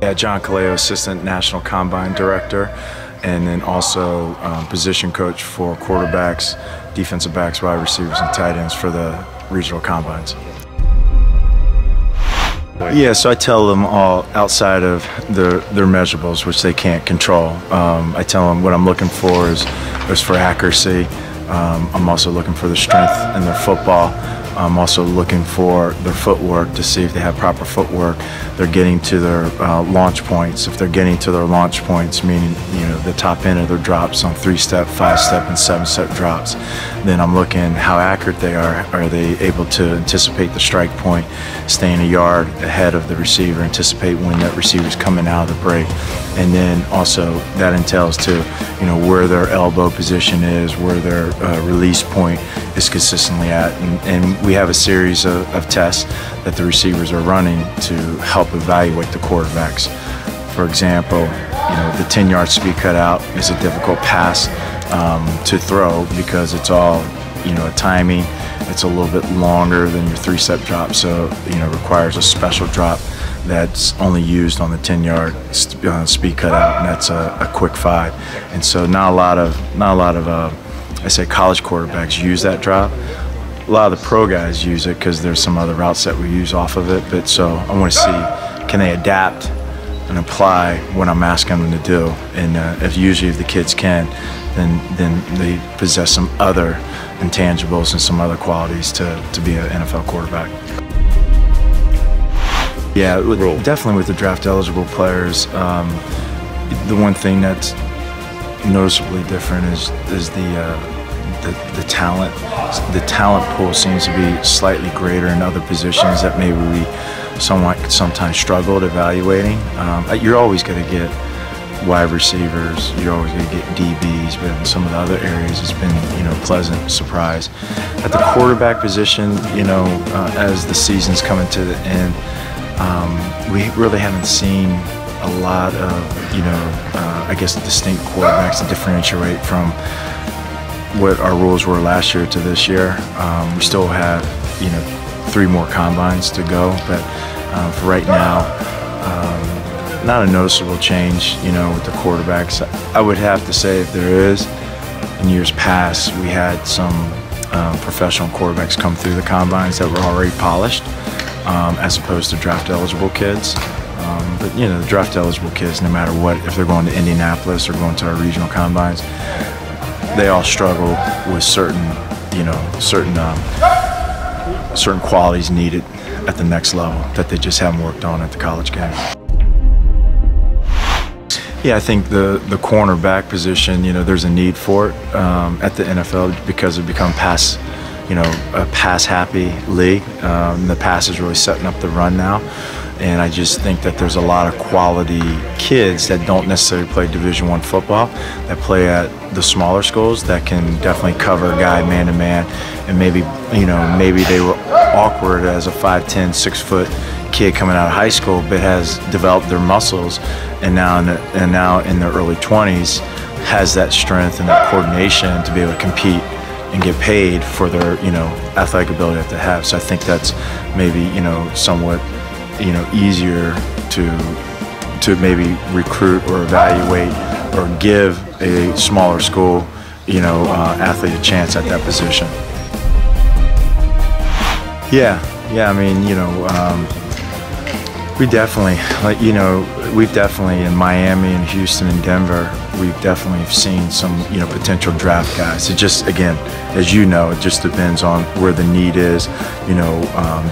Yeah, John Kaleo, Assistant National Combine Director, and then also position coach for quarterbacks, defensive backs, wide receivers, and tight ends for the regional combines. Yeah, so I tell them all outside of their measurables, which they can't control. I tell them what I'm looking for is for accuracy. I'm also looking for the strength in their football. I'm also looking for their footwork to see if they have proper footwork. They're getting to their launch points. If they're getting to their launch points, meaning the top end of their drops on 3-step, 5-step, and 7-step drops, then I'm looking how accurate they are. Are they able to anticipate the strike point, staying a yard ahead of the receiver, anticipate when that receiver's coming out of the break, and then also that entails to where their elbow position is, where their release point is consistently at, and we have a series of tests that the receivers are running to help evaluate the quarterbacks. For example, the 10-yard speed cutout is a difficult pass to throw because it's all a timing. It's a little bit longer than your 3-step drop, so requires a special drop that's only used on the 10-yard speed cutout, and that's a quick 5. And so not a lot of I say college quarterbacks use that drop. A lot of the pro guys use it because there's some other routes that we use off of it. But so I want to see, can they adapt and apply what I'm asking them to do? And if the kids can, then they possess some other intangibles and some other qualities to be an NFL quarterback. Yeah, definitely with the draft eligible players, the one thing that's noticeably different is the talent. The talent pool seems to be slightly greater in other positions that maybe we sometimes struggled evaluating. You're always going to get wide receivers, you're always going to get DBs, but in some of the other areas it's been a pleasant surprise. At the quarterback position, as the season's coming to the end, we really haven't seen a lot of I guess distinct quarterbacks to differentiate from what our rules were last year to this year. We still have 3 more combines to go, but for right now, not a noticeable change with the quarterbacks. I would have to say, if there is, in years past we had some professional quarterbacks come through the combines that were already polished, as opposed to draft eligible kids. But the draft eligible kids, no matter what, if they're going to Indianapolis or going to our regional combines, they all struggle with certain qualities needed at the next level that they just haven't worked on at the college game. Yeah, I think the cornerback position, there's a need for it at the NFL because it's become a pass-happy league. The pass is really setting up the run now. And I just think that there's a lot of quality kids that don't necessarily play Division I football, that play at the smaller schools, that can definitely cover a guy man-to-man. And maybe they were awkward as a 5'10", 6-foot kid coming out of high school, but has developed their muscles, and now in their early 20s has that strength and that coordination to be able to compete and get paid for their athletic ability that they have. So I think that's maybe somewhat easier to maybe recruit or evaluate or give a smaller school athlete a chance at that position. Yeah, I mean we definitely we've definitely in Miami and Houston and Denver, we've definitely seen some potential draft guys. It just, again, as it just depends on where the need is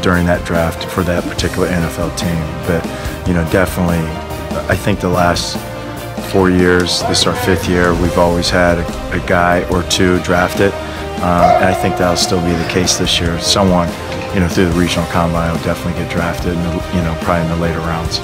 during that draft for that particular NFL team. But definitely I think the last 4 years, this is our 5th year, we've always had a guy or 2 drafted, and I think that'll still be the case this year. Someone through the regional combine will definitely get drafted probably in the later rounds.